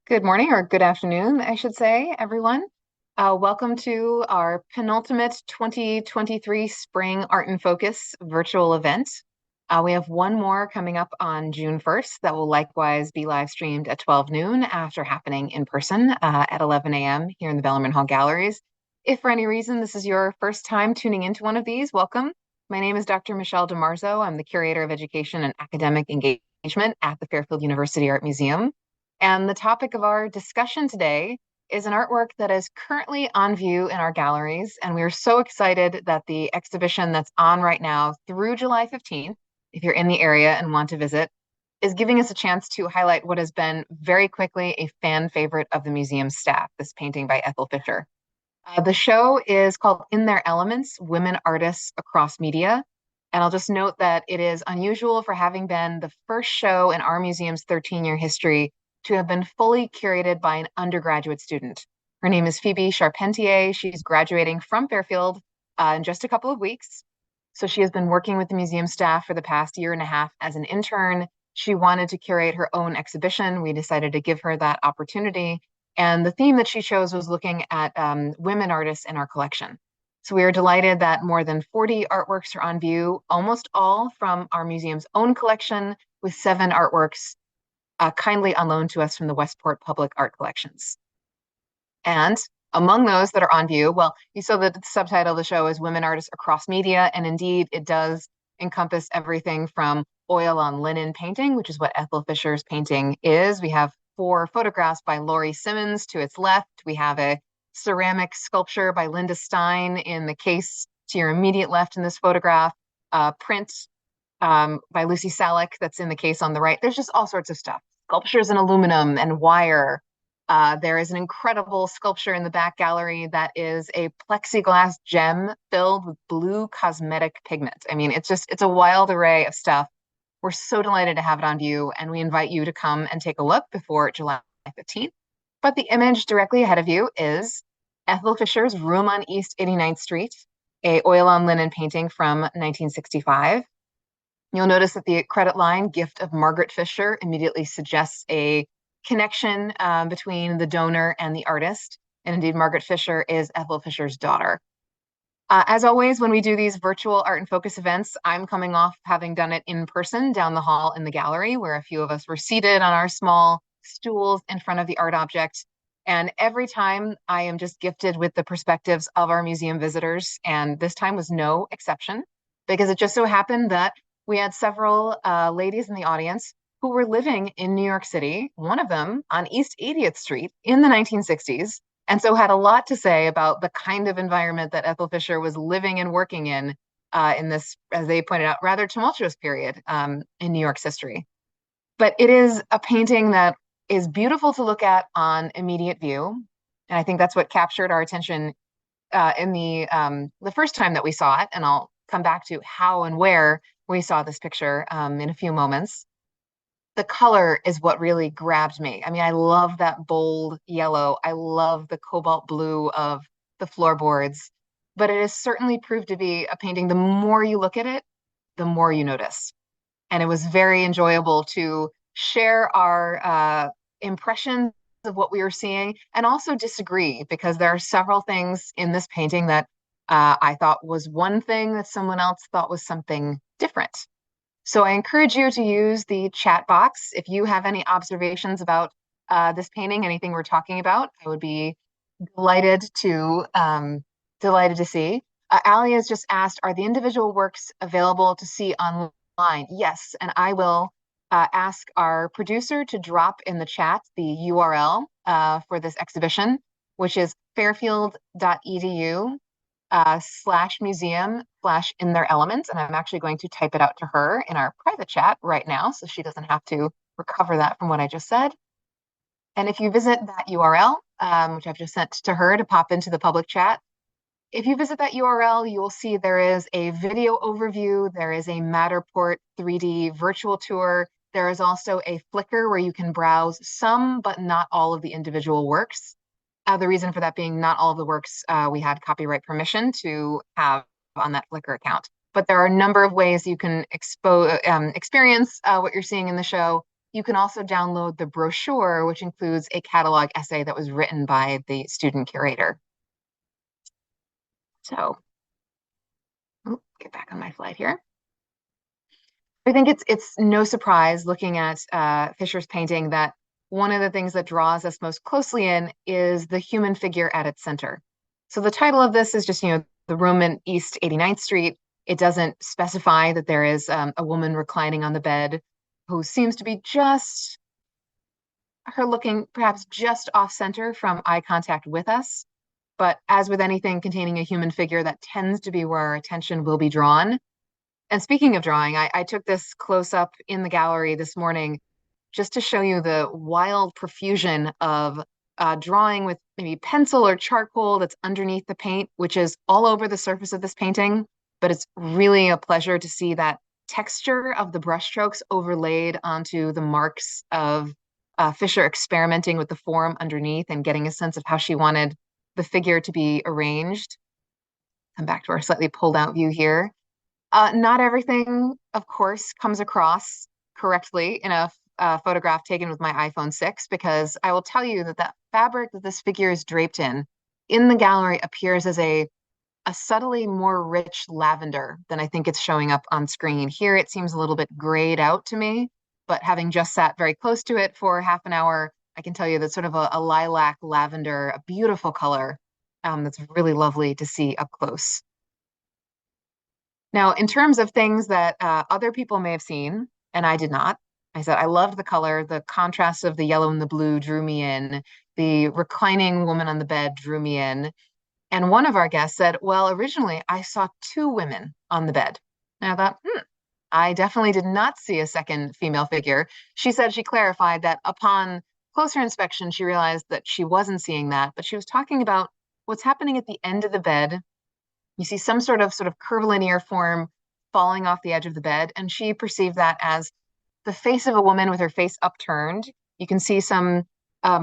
Good morning or good afternoon, I should say, everyone. Welcome to our penultimate 2023 Spring Art in Focus virtual event. We have one more coming up on June 1st that will likewise be live streamed at 12 noon after happening in person at 11 a.m. here in the Bellarmine Hall Galleries. If for any reason this is your first time tuning into one of these, welcome. My name is Dr. Michelle DeMarzo. I'm the Curator of Education and Academic Engagement at the Fairfield University Art Museum. And the topic of our discussion today is an artwork that is currently on view in our galleries. And we are so excited that the exhibition that's on right now through July 15th, if you're in the area and want to visit, is giving us a chance to highlight what has been very quickly a fan favorite of the museum staff, this painting by Ethel Fisher. The show is called In Their Elements, Women Artists Across Media. And I'll just note that it is unusual for having been the first show in our museum's 13-year history to have been fully curated by an undergraduate student. Her name is Phoebe Charpentier. She's graduating from Fairfield in just a couple of weeks. So she has been working with the museum staff for the past year and a half as an intern. She wanted to curate her own exhibition. We decided to give her that opportunity. And the theme that she chose was looking at women artists in our collection. So we are delighted that more than 40 artworks are on view, almost all from our museum's own collection, with 7 artworks kindly on loan to us from the Westport Public Art Collections. And among those that are on view, well, you saw that the subtitle of the show is Women Artists Across Media, and indeed it does encompass everything from oil on linen painting, which is what Ethel Fisher's painting is. We have 4 photographs by Laurie Simmons to its left. We have a ceramic sculpture by Linda Stein in the case to your immediate left in this photograph, print by Lucy Salick that's in the case on the right. There's just all sorts of stuff. Sculptures in aluminum and wire. There is an incredible sculpture in the back gallery that is a plexiglass gem filled with blue cosmetic pigment. I mean, it's a wild array of stuff. We're so delighted to have it on view, and we invite you to come and take a look before July 15th. But the image directly ahead of you is Ethel Fisher's Room on East 89th Street, a oil on linen painting from 1965. You'll notice that the credit line, Gift of Margaret Fisher, immediately suggests a connection between the donor and the artist. And indeed, Margaret Fisher is Ethel Fisher's daughter. As always, when we do these virtual art and focus events, I'm coming off having done it in person down the hall in the gallery, where a few of us were seated on our small stools in front of the art object. And every time I am just gifted with the perspectives of our museum visitors. And this time was no exception, because it just so happened that we had several ladies in the audience who were living in New York City, one of them on East 80th Street in the 1960s, and so had a lot to say about the kind of environment that Ethel Fisher was living and working in this, as they pointed out, rather tumultuous period in New York's history. But it is a painting that is beautiful to look at on immediate view, and I think that's what captured our attention in the first time that we saw it, and I'll come back to how and where we saw this picture in a few moments. The color is what really grabbed me. I mean, I love that bold yellow. I love the cobalt blue of the floorboards, but it has certainly proved to be a painting. The more you look at it, the more you notice. And it was very enjoyable to share our impressions of what we were seeing and also disagree, because there are several things in this painting that I thought was one thing that someone else thought was something different. So I encourage you to use the chat box. If you have any observations about this painting, anything we're talking about, I would be delighted to see. Ali has just asked, are the individual works available to see online? Yes, and I will ask our producer to drop in the chat the URL for this exhibition, which is fairfield.edu /museum/in their elements. And I'm actually going to type it out to her in our private chat right now, so she doesn't have to recover that from what I just said. And if you visit that URL, which I've just sent to her to pop into the public chat, if you visit that URL, you will see there is a video overview. There is a Matterport 3D virtual tour. There is also a Flickr where you can browse some, but not all of the individual works. The reason for that being not all of the works we had copyright permission to have on that Flickr account. But there are a number of ways you can experience what you're seeing in the show. you can also download the brochure, which includes a catalog essay that was written by the student curator. So, get back on my slide here. I think it's no surprise looking at Fisher's painting that one of the things that draws us most closely in is the human figure at its center. So the title of this is just, the room in East 89th Street. It doesn't specify that there is a woman reclining on the bed who seems to be just her looking perhaps just off center from eye contact with us. But as with anything containing a human figure, that tends to be where our attention will be drawn. And speaking of drawing, I took this close up in the gallery this morning just to show you the wild profusion of drawing with maybe pencil or charcoal that's underneath the paint, which is all over the surface of this painting. But it's really a pleasure to see that texture of the brushstrokes overlaid onto the marks of Fisher experimenting with the form underneath and getting a sense of how she wanted the figure to be arranged. Come back to our slightly pulled out view here. Not everything, of course, comes across correctly in a photograph taken with my iPhone 6, because I will tell you that that fabric that this figure is draped in the gallery appears as a subtly more rich lavender than I think it's showing up on screen. Here it seems a little bit grayed out to me, but having just sat very close to it for half an hour, I can tell you that sort of a lilac lavender, a beautiful color that's really lovely to see up close. Now, in terms of things that other people may have seen, and I did not, I said I loved the color. The contrast of the yellow and the blue drew me in. The reclining woman on the bed drew me in. And one of our guests said, well, originally I saw two women on the bed. And I thought, I definitely did not see a second female figure. She said she clarified that upon closer inspection, she realized that she wasn't seeing that, but she was talking about what's happening at the end of the bed. You see some sort of curvilinear form falling off the edge of the bed, and she perceived that as the face of a woman with her face upturned. You can see some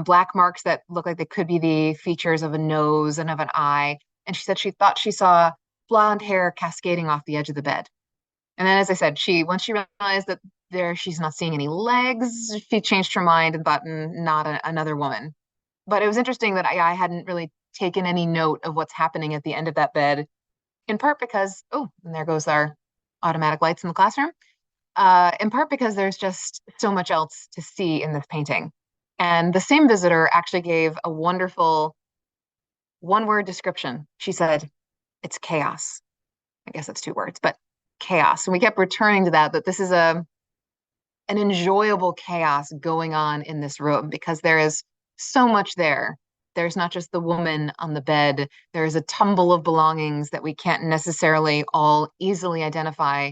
black marks that look like they could be the features of a nose and of an eye. And she said she thought she saw blonde hair cascading off the edge of the bed. And then, as I said, once she realized that she's not seeing any legs, she changed her mind and thought, not another woman. But it was interesting that I hadn't really taken any note of what's happening at the end of that bed, in part because, and there goes our automatic lights in the classroom. In part because there's just so much else to see in this painting. And the same visitor actually gave a wonderful one-word description. She said, it's chaos. I guess that's two words, but chaos. And we kept returning to that this is an enjoyable chaos going on in this room, because there is so much there. There's not just the woman on the bed. There's a tumble of belongings that we can't necessarily all easily identify.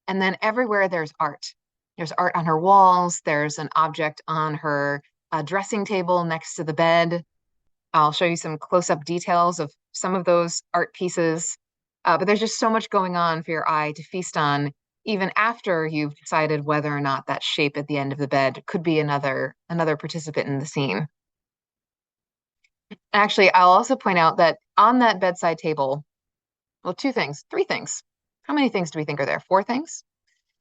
And then everywhere there's art. There's art on her walls. There's an object on her dressing table next to the bed. I'll show you some close-up details of some of those art pieces. But there's just so much going on for your eye to feast on, even after you've decided whether or not that shape at the end of the bed could be another participant in the scene. Actually, I'll also point out that on that bedside table, well, three things. How many things do we think are there? Four things?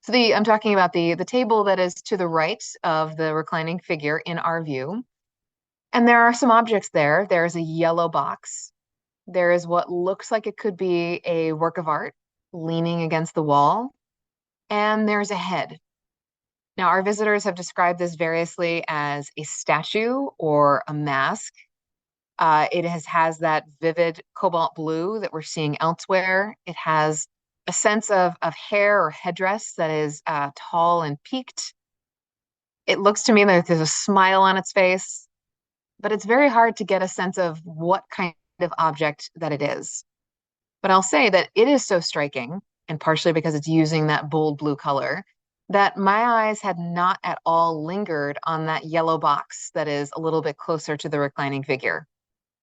So I'm talking about the table that is to the right of the reclining figure in our view. And there are some objects there. There's a yellow box. There is what looks like it could be a work of art leaning against the wall. And there's a head. Now, our visitors have described this variously as a statue or a mask. It has that vivid cobalt blue that we're seeing elsewhere. It has a sense of hair or headdress that is tall and peaked. It looks to me like there's a smile on its face, but it's very hard to get a sense of what kind of object that it is. But I'll say that it is so striking, and partially because it's using that bold blue color, that my eyes had not at all lingered on that yellow box that is a little bit closer to the reclining figure.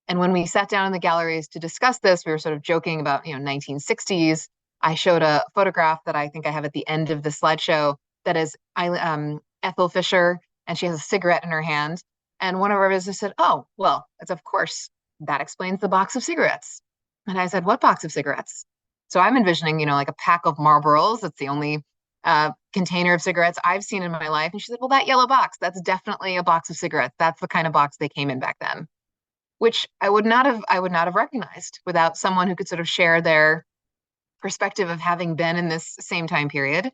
And when we sat down in the galleries to discuss this, we were sort of joking about, 1960s. I showed a photograph that I think I have at the end of the slideshow that is Ethel Fisher, and she has a cigarette in her hand. And one of our visitors said, oh, well, that's of course, that explains the box of cigarettes. And I said, what box of cigarettes? So I'm envisioning, like a pack of Marlboros. That's the only container of cigarettes I've seen in my life. And she said, well, that yellow box, that's definitely a box of cigarettes. That's the kind of box they came in back then, which I would not have recognized without someone who could sort of share their perspective of having been in this same time period.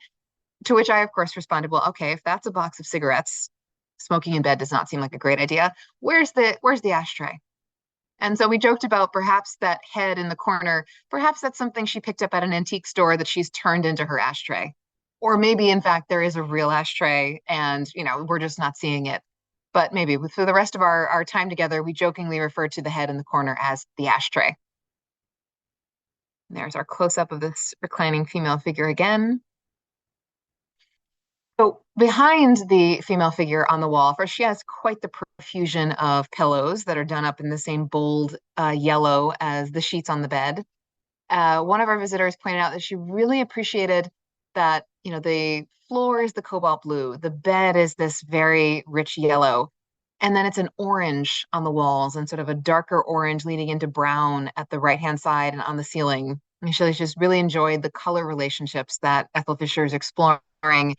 To which I, of course, responded, well, okay, if that's a box of cigarettes, smoking in bed does not seem like a great idea. Where's the ashtray? And so we joked about perhaps that head in the corner, perhaps that's something she picked up at an antique store that she's turned into her ashtray. Or maybe, in fact, there is a real ashtray and, we're just not seeing it. But maybe for the rest of our time together, we jokingly referred to the head in the corner as the ashtray. And there's our close up of this reclining female figure again. So behind the female figure on the wall, first, she has quite the profusion of pillows that are done up in the same bold yellow as the sheets on the bed. One of our visitors pointed out that she really appreciated that, the floor is the cobalt blue, the bed is this very rich yellow, and then it's an orange on the walls and sort of a darker orange leading into brown at the right-hand side and on the ceiling. And she just really enjoyed the color relationships that Ethel Fisher is exploring.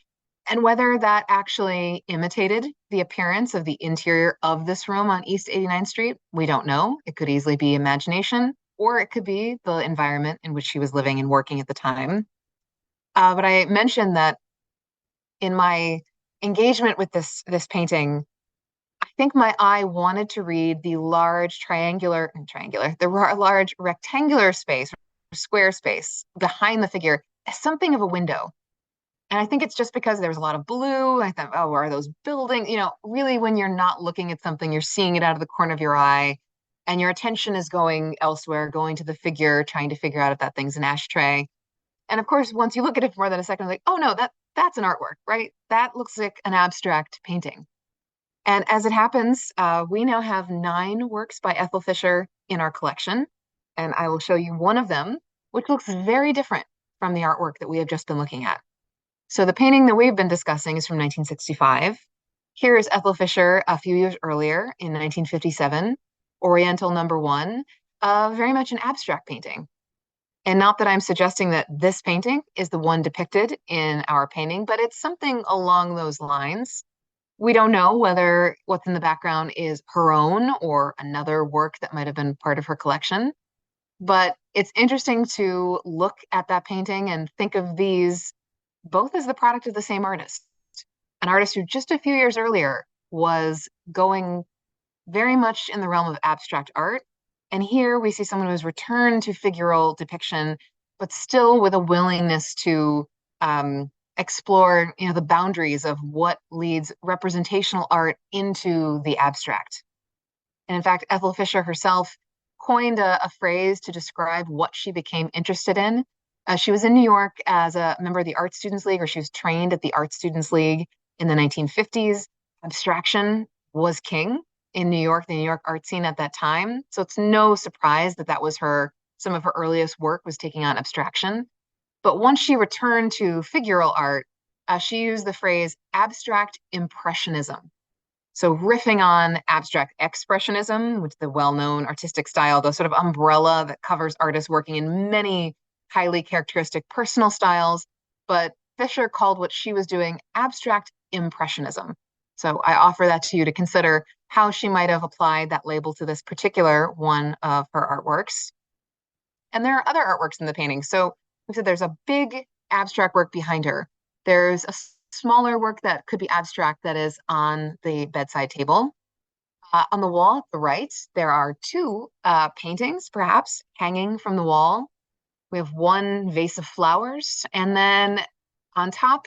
And whether that actually imitated the appearance of the interior of this room on East 89th Street, we don't know. It could easily be imagination, or it could be the environment in which she was living and working at the time. But I mentioned that in my engagement with this painting, I think my eye wanted to read the large large rectangular space, square space behind the figure as something of a window. And I think it's just because there was a lot of blue. I thought, oh, where are those buildings? Really, when you're not looking at something, you're seeing it out of the corner of your eye, and your attention is going elsewhere, going to the figure, trying to figure out if that thing's an ashtray. And of course, once you look at it for more than a second, like, oh no, that's an artwork, right? That looks like an abstract painting. And as it happens, we now have 9 works by Ethel Fisher in our collection, and I will show you one of them, which looks very different from the artwork that we have just been looking at. So the painting that we've been discussing is from 1965. Here is Ethel Fisher a few years earlier in 1957, Oriental Number 1, very much an abstract painting. And not that I'm suggesting that this painting is the one depicted in our painting, but it's something along those lines. We don't know whether what's in the background is her own or another work that might have been part of her collection. But it's interesting to look at that painting and think of these both as the product of the same artist, an artist who just a few years earlier was going very much in the realm of abstract art. And here we see someone who has returned to figural depiction, but still with a willingness to explore, the boundaries of what leads representational art into the abstract. And in fact, Ethel Fisher herself coined a phrase to describe what she became interested in. She was in New York as a member of the Art Students League, or she was trained at the Art Students League in the 1950s. Abstraction was king in New York, the New York art scene at that time. So it's no surprise that was some of her earliest work was taking on abstraction. But once she returned to figural art, she used the phrase abstract impressionism. So riffing on abstract expressionism, which is the well-known artistic style, the sort of umbrella that covers artists working in many highly characteristic personal styles. But Fisher called what she was doing abstract impressionism. So I offer that to you to consider how she might have applied that label to this particular one of her artworks. And there are other artworks in the painting. So we said there's a big abstract work behind her. There's a smaller work that could be abstract that is on the bedside table. On the wall at the right, there are 2 paintings, perhaps, hanging from the wall. We have 1 vase of flowers. And then on top,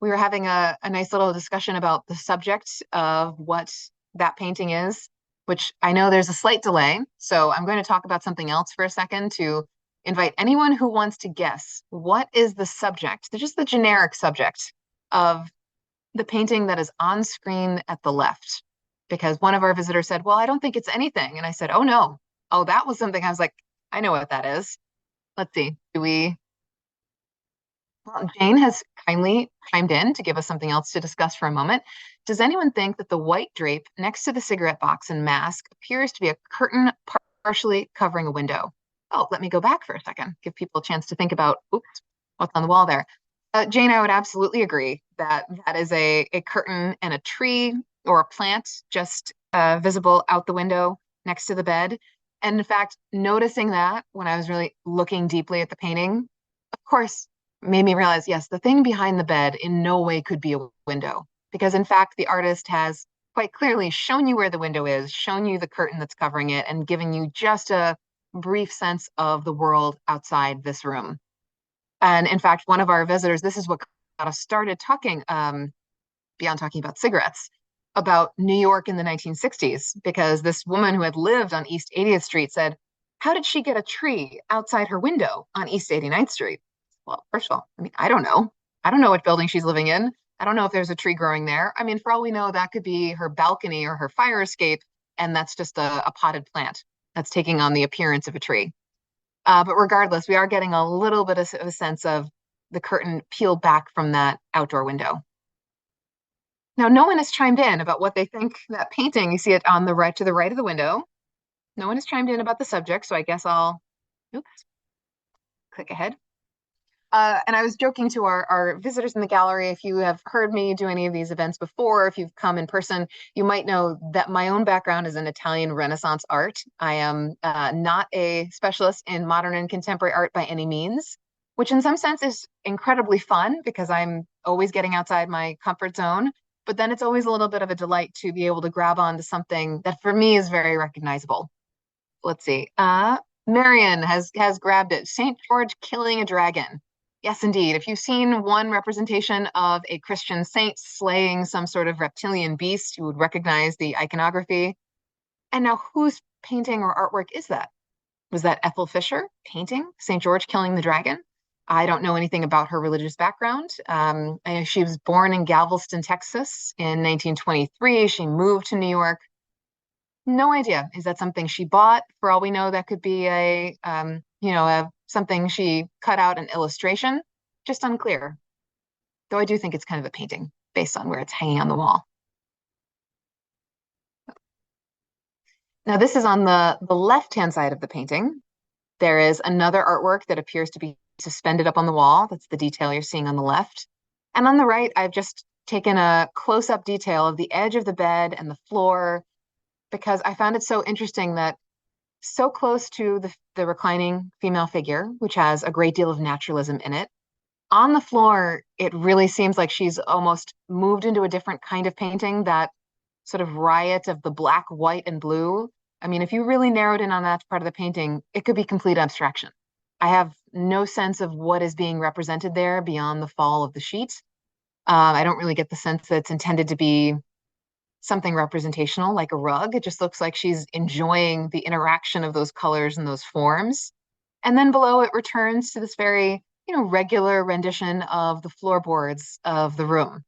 we were having a nice little discussion about the subject of what that painting is, which I know there's a slight delay. So I'm going to talk about something else for a second to invite anyone who wants to guess what is the subject, just the generic subject of the painting that is on screen at the left. Because one of our visitors said, well, I don't think it's anything. And I said, oh, no. Oh, that was something I was like, I know what that is. Let's see. Well, Jane has kindly chimed in to give us something else to discuss for a moment. Does anyone think that the white drape next to the cigarette box and mask appears to be a curtain partially covering a window? Oh, let me go back for a second, give people a chance to think about, oops, what's on the wall there. Jane, I would absolutely agree that that is a curtain and a tree or a plant just visible out the window next to the bed. And in fact, noticing that when I was really looking deeply at the painting, of course, made me realize, yes, the thing behind the bed in no way could be a window. Because in fact, the artist has quite clearly shown you where the window is, shown you the curtain that's covering it, and given you just a brief sense of the world outside this room. And in fact, one of our visitors, this is what got us started talking, beyond talking about cigarettes, about New York in the 1960s, because this woman who had lived on East 80th Street said, how did she get a tree outside her window on East 89th Street? Well, first of all, I mean, I don't know. I don't know what building she's living in. I don't know if there's a tree growing there. I mean, for all we know, that could be her balcony or her fire escape, and that's just a potted plant that's taking on the appearance of a tree. But regardless, we are getting a little bit of a sense of the curtain peeled back from that outdoor window. Now, no one has chimed in about what they think that painting. You see it on the right, to the right of the window. No one has chimed in about the subject, so I guess I'll, oops, click ahead. And I was joking to our visitors in the gallery, if you have heard me do any of these events before, if you've come in person, you might know that my own background is in Italian Renaissance art. I am not a specialist in modern and contemporary art by any means, which in some sense is incredibly fun because I'm always getting outside my comfort zone. But then it's always a little bit of a delight to be able to grab onto something that for me is very recognizable. Let's see. Marion has grabbed it. St. George killing a dragon. Yes, indeed. If you've seen one representation of a Christian saint slaying some sort of reptilian beast, you would recognize the iconography. And now, whose painting or artwork is that? Was that Ethel Fisher painting St. George killing the dragon? I don't know anything about her religious background. She was born in Galveston, Texas in 1923. She moved to New York. No idea. Is that something she bought? For all we know, that could be something she cut out an illustration. Just unclear. Though I do think it's kind of a painting based on where it's hanging on the wall. Now, this is on the left-hand side of the painting. There is another artwork that appears to be suspended up on the wall. That's the detail you're seeing on the left. And on the right, I've just taken a close-up detail of the edge of the bed and the floor because I found it so interesting that so close to the reclining female figure, which has a great deal of naturalism in it, on the floor, it really seems like she's almost moved into a different kind of painting, that sort of riot of the black, white, and blue. I mean, if you really narrowed in on that part of the painting, it could be complete abstraction. I have no sense of what is being represented there beyond the fall of the sheet. I don't really get the sense that it's intended to be something representational like a rug. It just looks like she's enjoying the interaction of those colors and those forms. And then below it returns to this very, regular rendition of the floorboards of the room.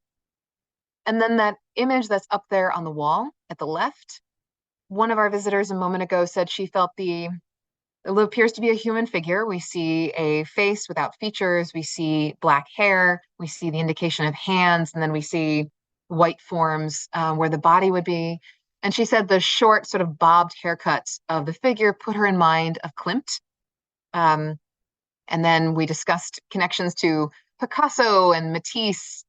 And then that image that's up there on the wall at the left, one of our visitors a moment ago said she felt it appears to be a human figure. We see a face without features. We see black hair. We see the indication of hands. And then we see white forms where the body would be. And she said the short, sort of bobbed haircut of the figure put her in mind of Klimt. And then we discussed connections to Picasso and Matisse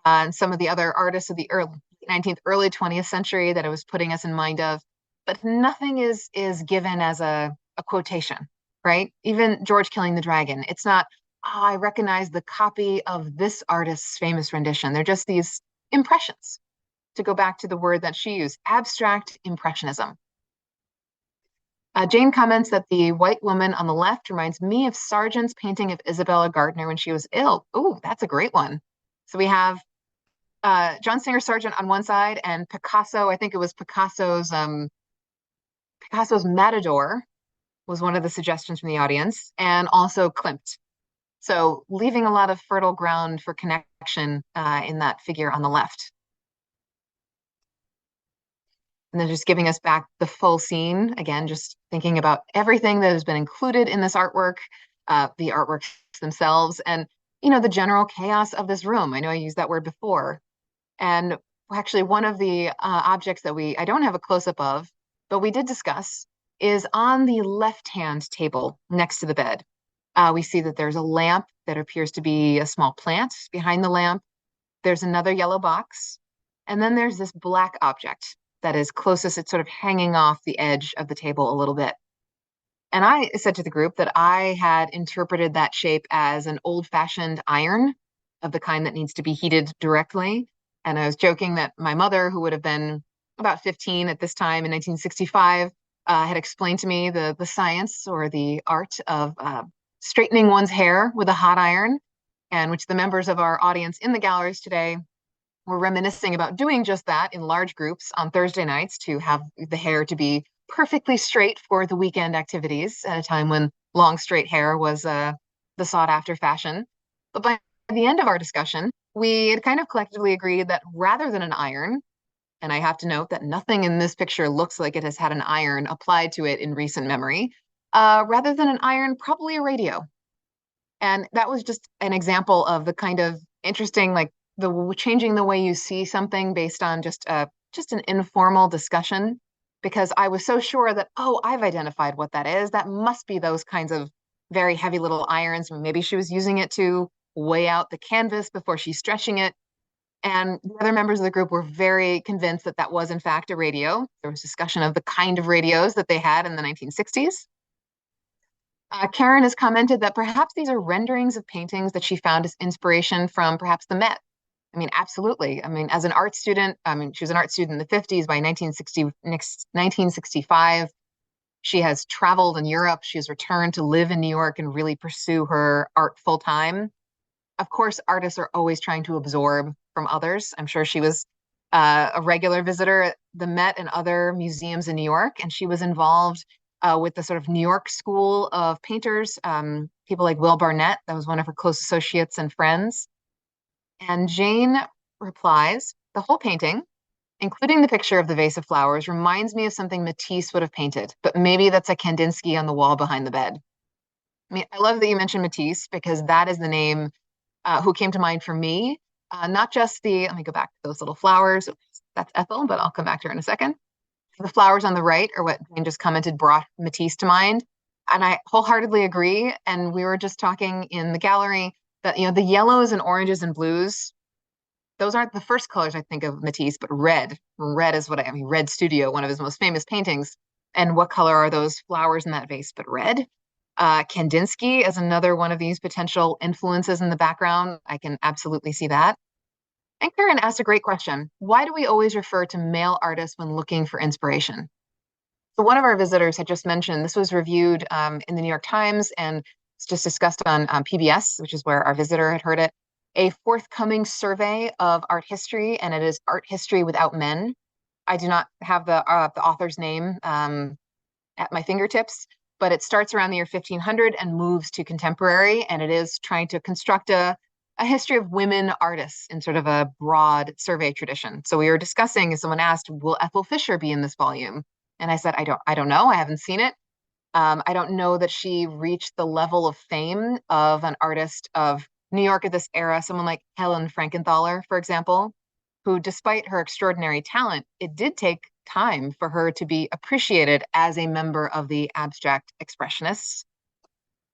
and some of the other artists of the early 19th, early 20th century that it was putting us in mind of. But nothing is given as a quotation, right? Even George killing the dragon. It's not, oh, I recognize the copy of this artist's famous rendition. They're just these impressions, to go back to the word that she used, abstract impressionism. Jane comments that the white woman on the left reminds me of Sargent's painting of Isabella Gardner when she was ill. Oh, that's a great one. So we have John Singer Sargent on one side and Picasso. I think it was Picasso's Matador was one of the suggestions from the audience, and also Klimt. So leaving a lot of fertile ground for connection in that figure on the left. And then just giving us back the full scene. Again, just thinking about everything that has been included in this artwork, the artworks themselves, and the general chaos of this room. I know I used that word before. And actually one of the objects that I don't have a close-up of, but we did discuss, is on the left-hand table next to the bed. We see that there's a lamp that appears to be a small plant behind the lamp. There's another yellow box. And then there's this black object that is closest. It's sort of hanging off the edge of the table a little bit. And I said to the group that I had interpreted that shape as an old-fashioned iron of the kind that needs to be heated directly. And I was joking that my mother, who would have been about 15 at this time in 1965, had explained to me the science or the art of straightening one's hair with a hot iron, and which the members of our audience in the galleries today were reminiscing about doing just that in large groups on Thursday nights to have the hair to be perfectly straight for the weekend activities at a time when long straight hair was the sought after fashion. But by the end of our discussion, we had kind of collectively agreed that rather than an iron, and I have to note that nothing in this picture looks like it has had an iron applied to it in recent memory, rather than an iron, probably a radio. And that was just an example of the kind of interesting, like the changing the way you see something based on just an informal discussion. Because I was so sure that, oh, I've identified what that is. That must be those kinds of very heavy little irons. Maybe she was using it to weigh out the canvas before she's stretching it. And the other members of the group were very convinced that that was, in fact, a radio. There was discussion of the kind of radios that they had in the 1960s. Karen has commented that perhaps these are renderings of paintings that she found as inspiration from perhaps the Met. I mean, absolutely. I mean, as an art student, I mean, she was an art student in the 50s. By 1965, she has traveled in Europe. She has returned to live in New York and really pursue her art full time. Of course, artists are always trying to absorb from others. I'm sure she was a regular visitor at the Met and other museums in New York, and she was involved with the sort of New York School of Painters, people like Will Barnett. That was one of her close associates and friends. And Jane replies, the whole painting, including the picture of the vase of flowers, reminds me of something Matisse would have painted, but maybe that's a Kandinsky on the wall behind the bed. I mean, I love that you mentioned Matisse because that is the name who came to mind for me. Not just let me go back to those little flowers. Oops, that's Ethel, but I'll come back to her in a second. The flowers on the right are what Jane just commented brought Matisse to mind. And I wholeheartedly agree. And we were just talking in the gallery that, the yellows and oranges and blues, those aren't the first colors I think of Matisse, but red. Red is what I mean, Red Studio, one of his most famous paintings. And what color are those flowers in that vase but red? Kandinsky is another one of these potential influences in the background. I can absolutely see that. And Karen asked a great question. Why do we always refer to male artists when looking for inspiration? So one of our visitors had just mentioned this was reviewed in the New York Times and it's just discussed on PBS, which is where our visitor had heard it, a forthcoming survey of art history, and it is Art History Without Men. I do not have the author's name at my fingertips, but it starts around the year 1500 and moves to contemporary, and it is trying to construct a history of women artists in sort of a broad survey tradition. So we were discussing, as someone asked, will Ethel Fisher be in this volume? And I said, I don't know. I haven't seen it. I don't know that she reached the level of fame of an artist of New York at this era, someone like Helen Frankenthaler, for example, who, despite her extraordinary talent, it did take time for her to be appreciated as a member of the abstract expressionists.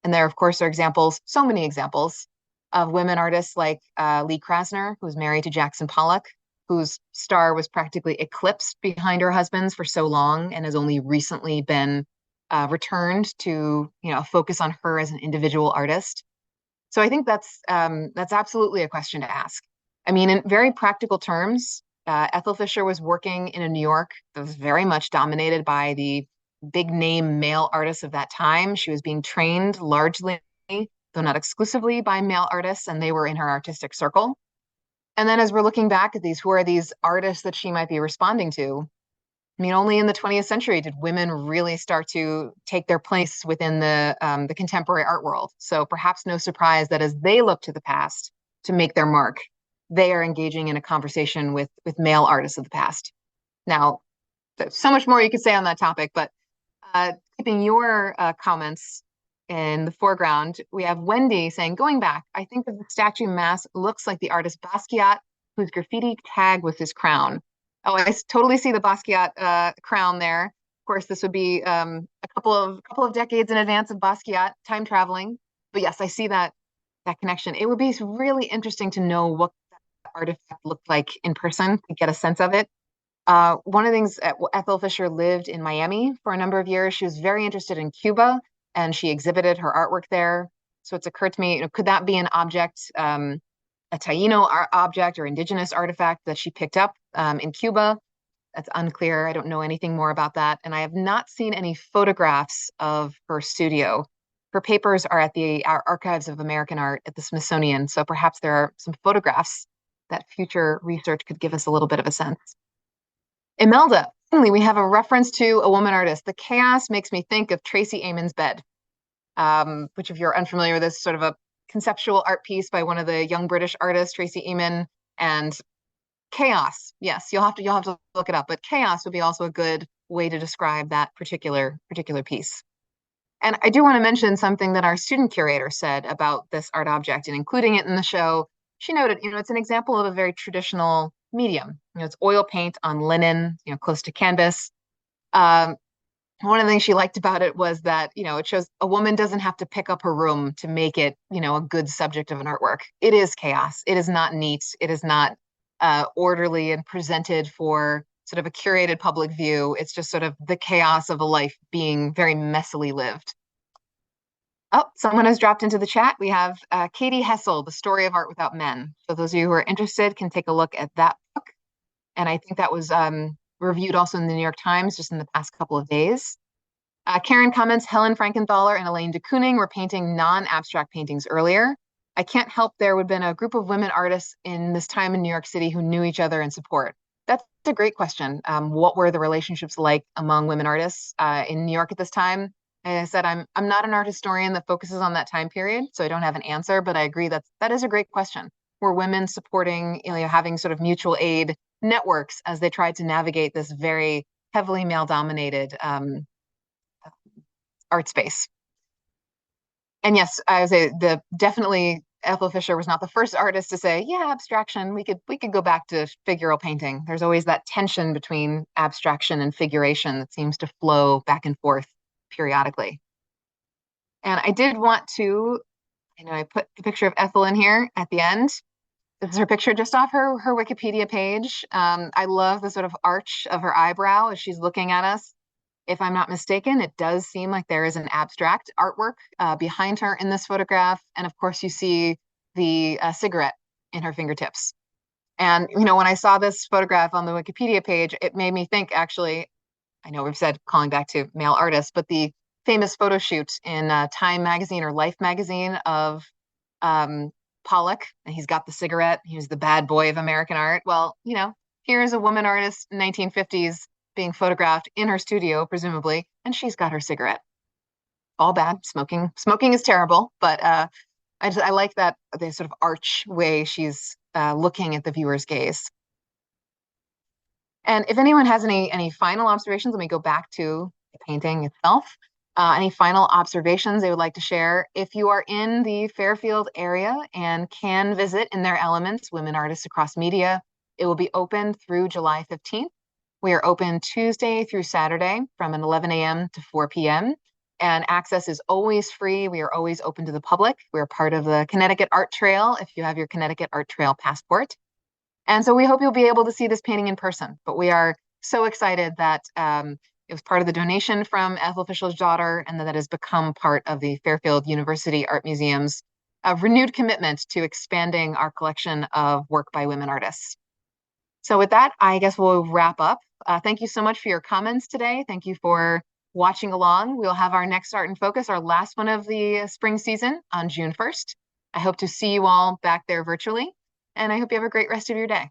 And there, of course, are examples, so many examples, of women artists like Lee Krasner, who's married to Jackson Pollock, whose star was practically eclipsed behind her husband's for so long and has only recently been returned to, focus on her as an individual artist. So I think that's absolutely a question to ask. I mean, in very practical terms, Ethel Fisher was working in a New York that was very much dominated by the big name male artists of that time. She was being trained largely, though not exclusively, by male artists, and they were in her artistic circle. And then as we're looking back at these, who are these artists that she might be responding to? I mean, only in the 20th century did women really start to take their place within the contemporary art world. So perhaps no surprise that as they look to the past to make their mark, they are engaging in a conversation with male artists of the past. Now, there's so much more you could say on that topic, but keeping your comments in the foreground, we have Wendy saying, going back, I think that the statue mask looks like the artist Basquiat, whose graffiti tag was his crown. Oh, I totally see the Basquiat crown there. Of course, this would be a couple of decades in advance of Basquiat, time traveling. But yes, I see that that connection. It would be really interesting to know what the artifact looked like in person to get a sense of it. One of the things, Ethel Fisher lived in Miami for a number of years. She was very interested in Cuba, and she exhibited her artwork there. So it's occurred to me, could that be an object, a Taino object or indigenous artifact that she picked up in Cuba? That's unclear. I don't know anything more about that. And I have not seen any photographs of her studio. Her papers are at the Archives of American Art at the Smithsonian. So perhaps there are some photographs that future research could give us a little bit of a sense. Imelda, finally, we have a reference to a woman artist. The chaos makes me think of Tracy Emin's Bed, which, if you're unfamiliar with this, sort of a conceptual art piece by one of the young British artists, Tracy Emin, and chaos. Yes, you'll have to look it up, but chaos would be also a good way to describe that particular piece. And I do want to mention something that our student curator said about this art object and including it in the show. She noted, it's an example of a very traditional medium. It's oil paint on linen, close to canvas. Um, One of the things she liked about it was that, it shows a woman doesn't have to pick up her room to make it, a good subject of an artwork. It is chaos. It is not neat. It is not orderly and presented for sort of a curated public view. It's just sort of the chaos of a life being very messily lived. Oh, someone has dropped into the chat. We have Katie Hessel, The Story of Art Without Men. So those of you who are interested can take a look at that book. And I think that was reviewed also in the New York Times just in the past couple of days. Karen comments, Helen Frankenthaler and Elaine de Kooning were painting non-abstract paintings earlier. I can't help there would have been a group of women artists in this time in New York City who knew each other and support. That's a great question. What were the relationships like among women artists in New York at this time? As I said, I'm not an art historian that focuses on that time period, so I don't have an answer, but I agree that is a great question. Were women supporting, having sort of mutual aid networks as they tried to navigate this very heavily male-dominated art space? And yes, I would say definitely Ethel Fisher was not the first artist to say, yeah, abstraction, we could go back to figural painting. There's always that tension between abstraction and figuration that seems to flow back and forth periodically. And I did want to, I put the picture of Ethel in here at the end. This is her picture just off her Wikipedia page. I love the sort of arch of her eyebrow as she's looking at us. If I'm not mistaken, it does seem like there is an abstract artwork behind her in this photograph. And of course, you see the cigarette in her fingertips. And, when I saw this photograph on the Wikipedia page, it made me think, actually, I know we've said calling back to male artists, but the famous photo shoot in Time magazine or Life magazine of Pollock, and he's got the cigarette. He was the bad boy of American art. Well, here's a woman artist in 1950s being photographed in her studio, presumably, and she's got her cigarette. All bad. Smoking is terrible, but I like that the sort of arch way she's looking at the viewer's gaze. And if anyone has any final observations, let me go back to the painting itself. Any final observations they would like to share? If you are in the Fairfield area and can visit In Their Elements, Women Artists Across Media, it will be open through July 15th. We are open Tuesday through Saturday from 11 a.m. to 4 p.m. And access is always free. We are always open to the public. We're part of the Connecticut Art Trail if you have your Connecticut Art Trail passport. And so we hope you'll be able to see this painting in person. But we are so excited that it was part of the donation from Ethel Fisher's daughter, and that has become part of the Fairfield University Art Museum's renewed commitment to expanding our collection of work by women artists. So with that, I guess we'll wrap up. Thank you so much for your comments today. Thank you for watching along. We'll have our next Art in Focus, our last one of the spring season, on June 1st. I hope to see you all back there virtually, and I hope you have a great rest of your day.